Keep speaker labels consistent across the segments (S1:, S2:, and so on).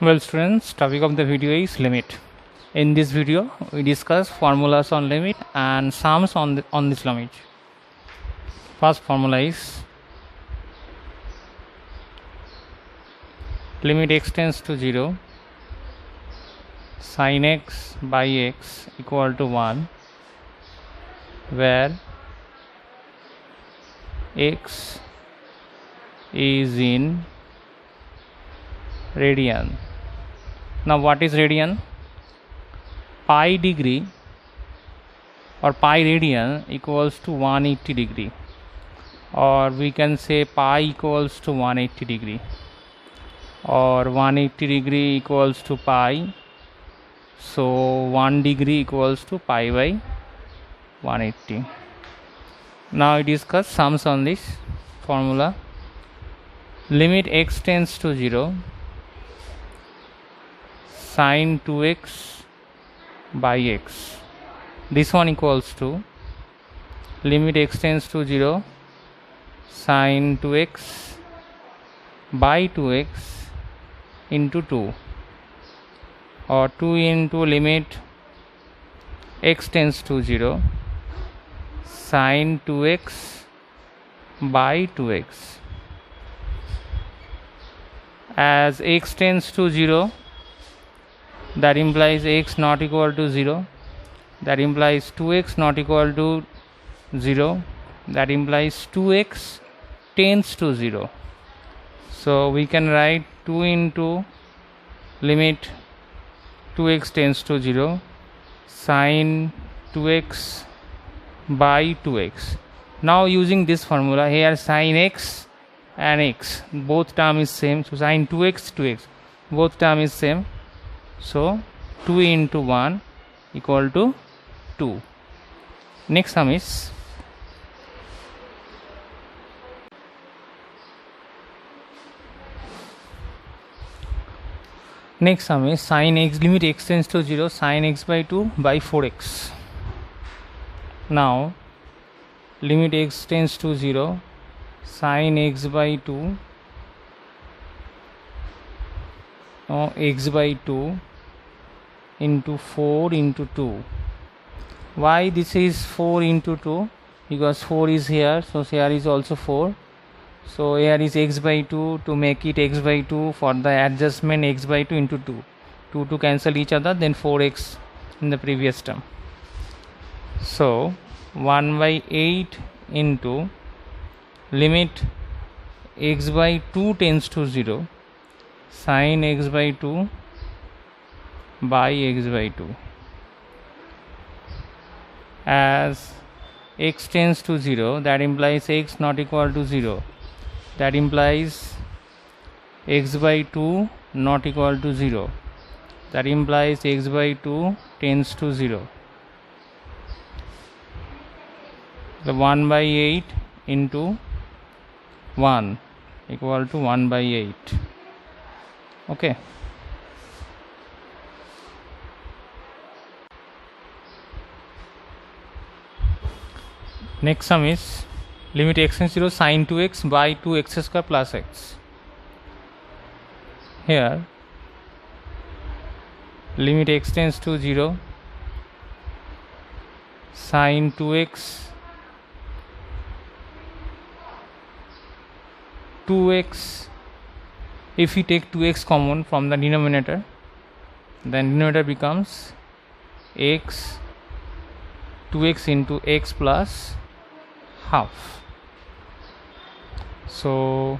S1: Well students, topic of the video is limit. In this video we discuss formulas on limit and sums on this limit. First formula is limit x tends to 0 sin x by x equal to 1, where x is in radian. Now what is radian? Pi degree or pi radian equals to 180 degree, or we can say pi equals to 180 degree, or 180 degree equals to pi, so 1 degree equals to pi by 180. Now we discuss sums on this formula. Limit x tends to 0 sin 2x by x, this one equals to limit x tends to 0 sin 2x by 2x into 2, or 2 into limit x tends to 0 sin 2x by 2x. As x tends to 0, that implies x not equal to 0, that implies 2x not equal to 0, that implies 2x tends to 0. So we can write 2 into limit 2x tends to 0 sin 2x by 2x. Now using this formula, here sin x and x both term is same, so sin 2x 2x both term is same, so 2 into 1 equal to 2. Next sum is sin x, limit x tends to 0 sin x by 2 by 4x. Now limit x tends to 0 sin x by 2 x by 2 into 4 into 2. Why this is 4 into 2? Because 4 is here, so here is also 4, so here is x by 2, to make it x by 2 for the adjustment x by 2 into 2 to cancel each other, then 4x in the previous term. So 1 by 8 into limit x by 2 tends to 0 sin x by 2 by x by 2. As x tends to 0, that implies x not equal to 0, that implies x by 2 not equal to 0, that implies x by 2 tends to 0. The 1 by 8 into 1 equal to 1 by 8. Okay. Next sum is limit x tends to 0 sin 2x by 2x square plus x. Here limit x tends to 0 sin 2x 2x, if we take 2x common from the denominator, then denominator becomes x 2x into x plus half. So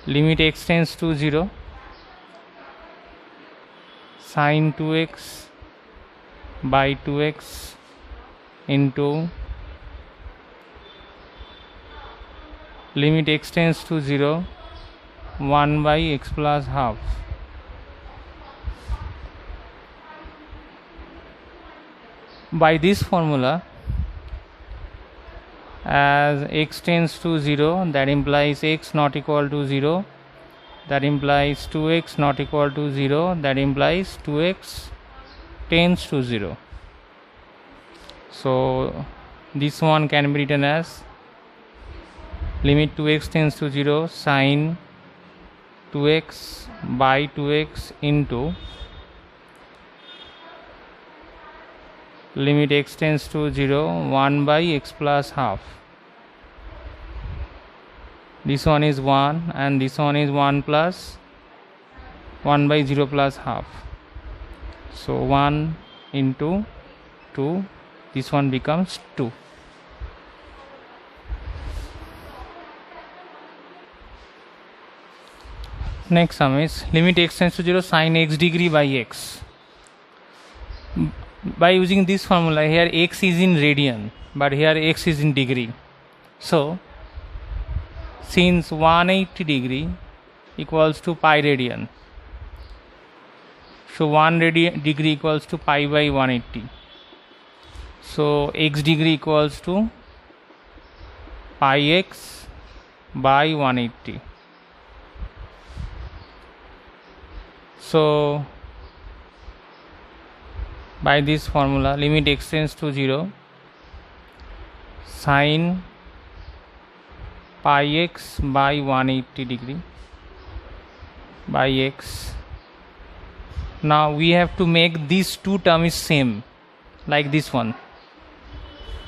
S1: limit x tends to 0 sin 2x by 2x into limit x tends to 0 1 by x plus half. By this formula, as x tends to 0, that implies x not equal to 0, that implies 2x not equal to 0, that implies 2x tends to 0. So this one can be written as limit 2x tends to 0 sin 2x by 2x into limit x tends to 0, 1 by x plus half. This one is 1 and this one is 1 plus 1 by 0 plus half. So 1 into 2, this one becomes 2. Next sum is limit x tends to 0 sin x degree by x. By using this formula, here x is in radian but here x is in degree. So since 180 degree equals to pi radian, so 1 degree equals to pi by 180. So x degree equals to pi x by 180. So by this formula, limit x tends to 0 sin pi x by 180 degree by x. Now we have to make these two terms same like this one.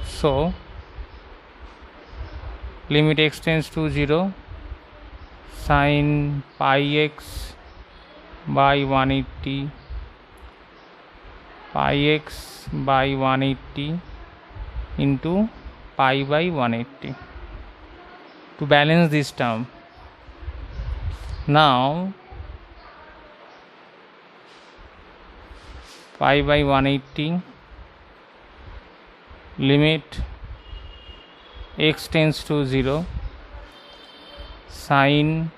S1: So limit x tends to 0 sin pi x by 180 pi x by 180 into pi by 180 to balance this term. Now pi by 180 limit x tends to 0 sin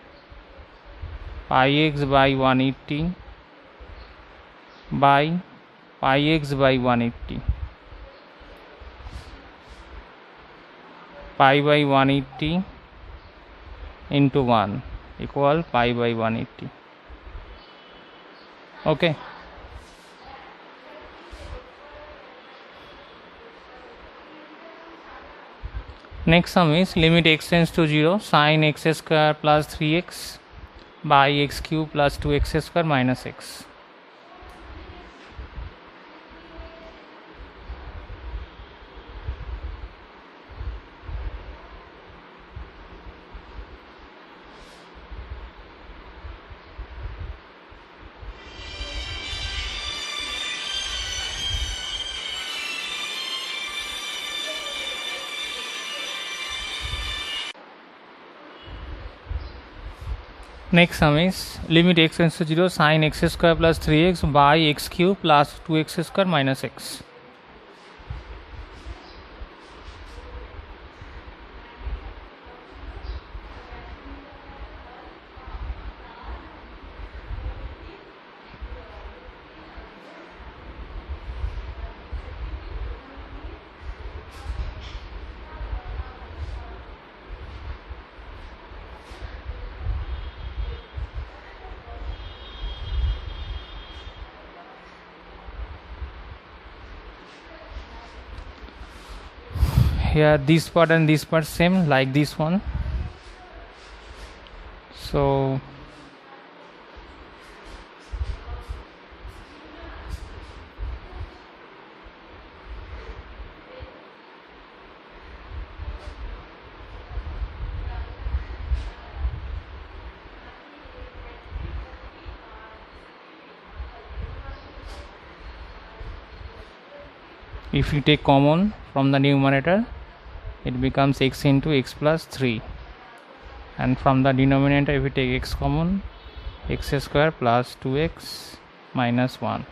S1: pi x by 180 by pi x by 180 pi by 180 into 1 equal pi by 180. Okay. Next sum is limit x tends to 0 sin x square plus 3x by x cube plus 2x square minus x. Next sum is limit x tends to 0 sin x square plus 3x by x cube plus 2x square minus x. Here this part and this part same like this one. So if you take common from the numerator, it becomes x into x plus 3, and from the denominator if we take x common, x square plus 2x minus 1.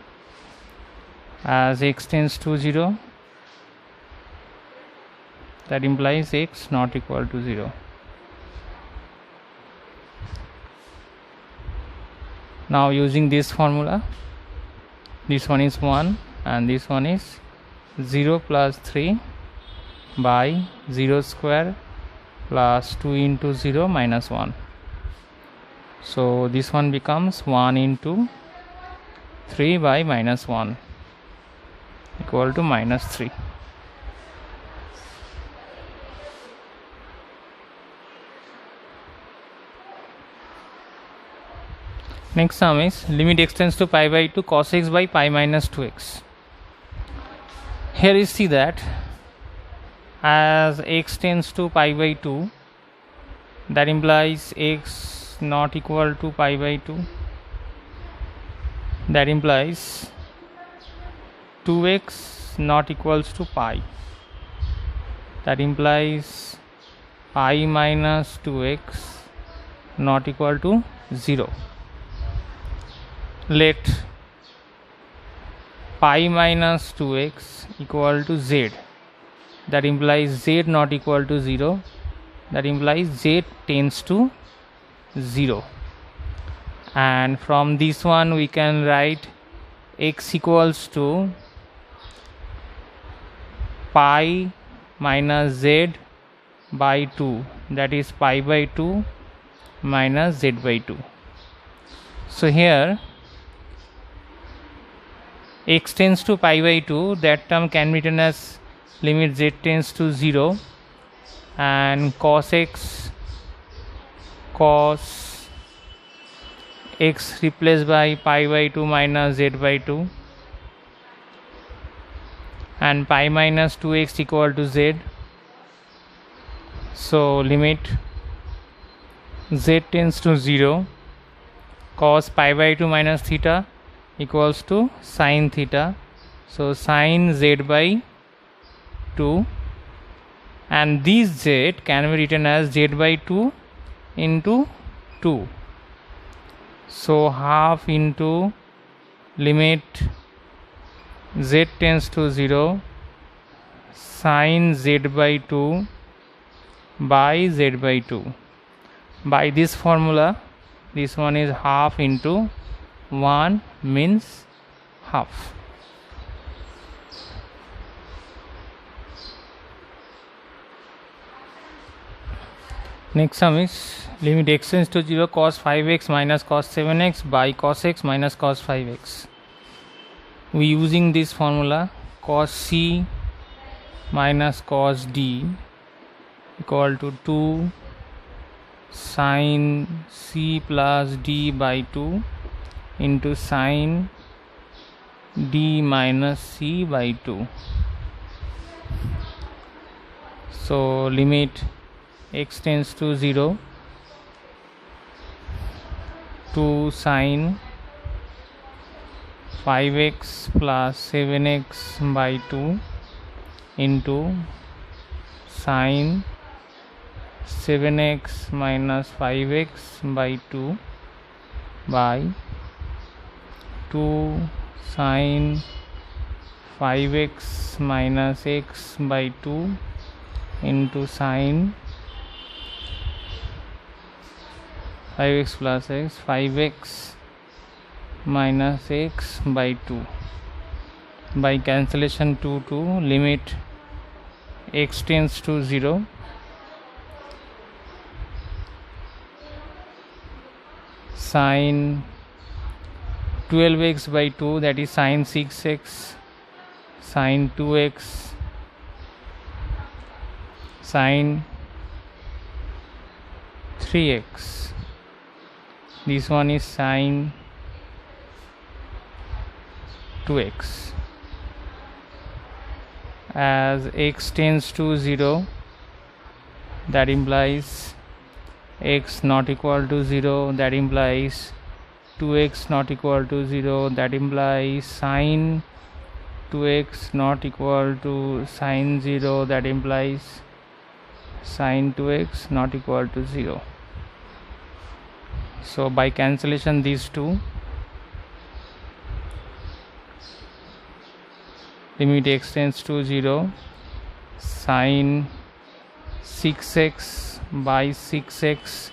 S1: As x tends to 0, that implies x not equal to 0. Now using this formula, this one is 1 and this one is 0 plus 3 by 0 square plus 2 into 0 minus 1. So this one becomes 1 into 3 by minus 1 equal to minus 3. Next sum is limit x tends to pi by 2 cos x by pi minus 2x. Here you see that as x tends to pi by 2, that implies x not equal to pi by 2, that implies 2x not equals to pi, that implies pi minus 2x not equal to 0. Let pi minus 2x equal to z, that implies z not equal to 0, that implies z tends to 0. And from this one we can write x equals to pi minus z by 2, that is pi by 2 minus z by 2. So here x tends to pi by 2, that term can be written as limit z tends to 0, and cos x replaced by pi by 2 minus z by 2, and pi minus 2x equal to z. So limit z tends to 0, cos pi by 2 minus theta equals to sin theta, so sin z by 2, and this z can be written as z by 2 into 2, so half into limit z tends to 0 sin z by 2 by z by 2. By this formula, this one is half into 1 means half. Next sum is limit x tends to 0 cos 5x minus cos 7x by cos x minus cos 5x. We using this formula cos c minus cos d equal to 2 sin c plus d by 2 into sin d minus c by 2. So limit x tends to 0, 2 sin 5x plus 7x by 2 into sin 7x minus 5x by 2 by 2 sin 5x minus x by 2 into sin 5x plus x, 5x minus x by 2. By cancellation 2 limit x tends to 0, sin 12x by 2, that is sin 6x, sin 2x, sin 3x, this one is sin 2x. As x tends to 0, that implies x not equal to 0, that implies 2x not equal to 0, that implies sin 2x not equal to sin 0, that implies sin 2x not equal to 0. So by cancellation these two, limit x tends to 0, sin 6x by 6x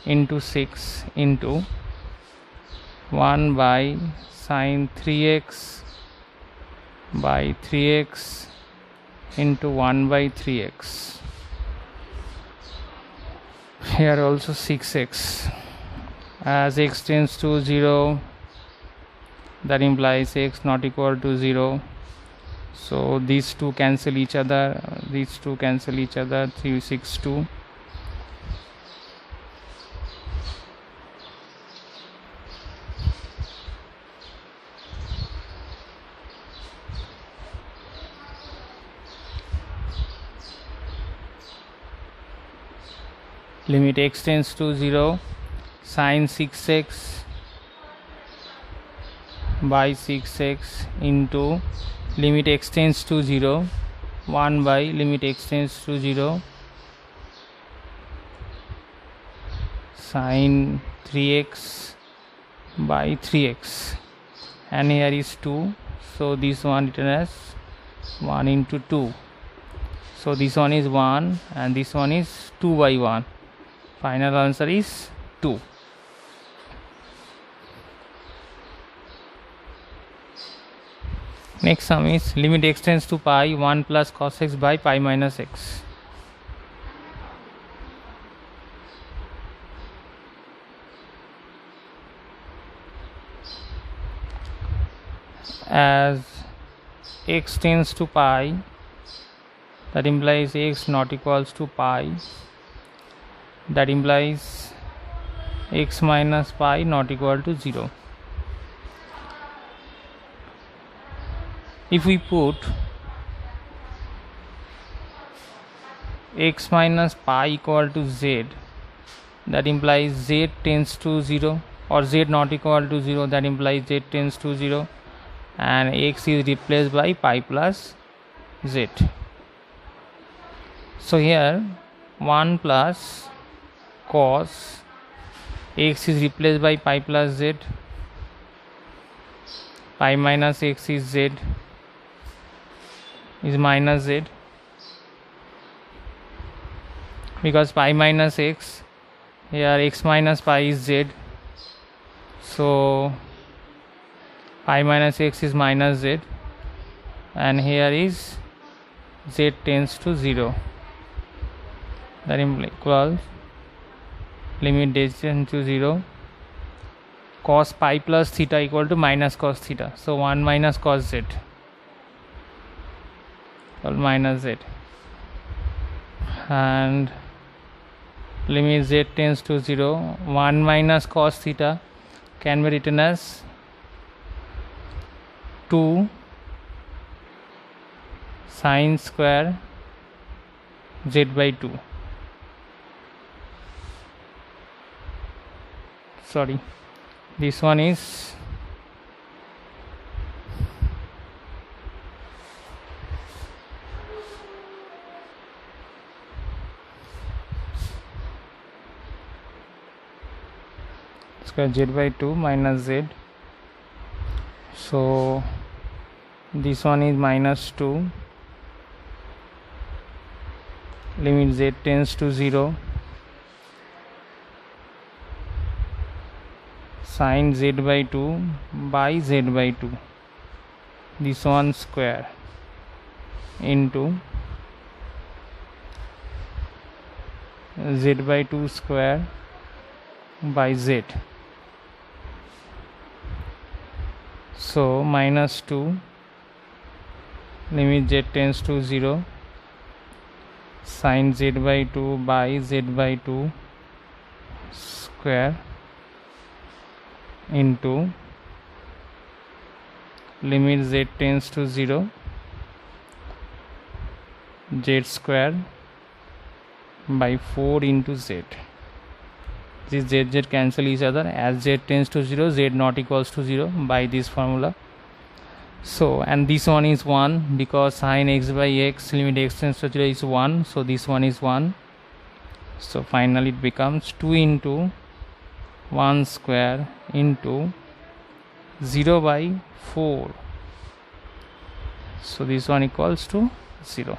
S1: into 6 into 1 by sin 3x by 3x into 1 by 3x. Here also 6x. As x tends to 0, that implies x not equal to 0. So these two cancel each other, 3 6 2. limit x tends to 0, sine 6x by 6x into limit x tends to 0, 1 by limit x tends to 0, sine 3x by 3x, and here is 2, so this one written as 1 into 2, so this one is 1 and this one is 2 by 1. Final answer is 2. Next sum is limit x tends to pi, 1 plus cos x by pi minus x. As x tends to pi, that implies x not equals to pi, that implies x minus pi not equal to 0. If we put x minus pi equal to z, that implies z tends to 0, or z not equal to 0, that implies z tends to 0, and x is replaced by pi plus z. So here 1 plus cos x is replaced by pi plus z, pi minus x is z, is minus z, because pi minus x, here x minus pi is z, so pi minus x is minus z, and here is z tends to 0, that equals limit z tends to 0, cos pi plus theta equal to minus cos theta, so 1 minus cos z or minus z, and limit z tends to 0, 1 minus cos theta can be written as 2 sine square z by 2. Sorry, this one is square z by 2 minus z, so this one is minus 2, limit z tends to 0, sine z by 2 by z by 2, this one square into z by 2 square by z, so minus 2, limit z tends to 0, sine z by 2 by z by 2 square into limit z tends to 0, z square by 4 into z. This z cancel each other, as z tends to 0, z not equals to 0 by this formula. So, and this one is 1 because sine x by x, limit x tends to 0 is 1, so this one is 1. So finally it becomes 2 into 1 square into 0 by 4, so this one equals to 0.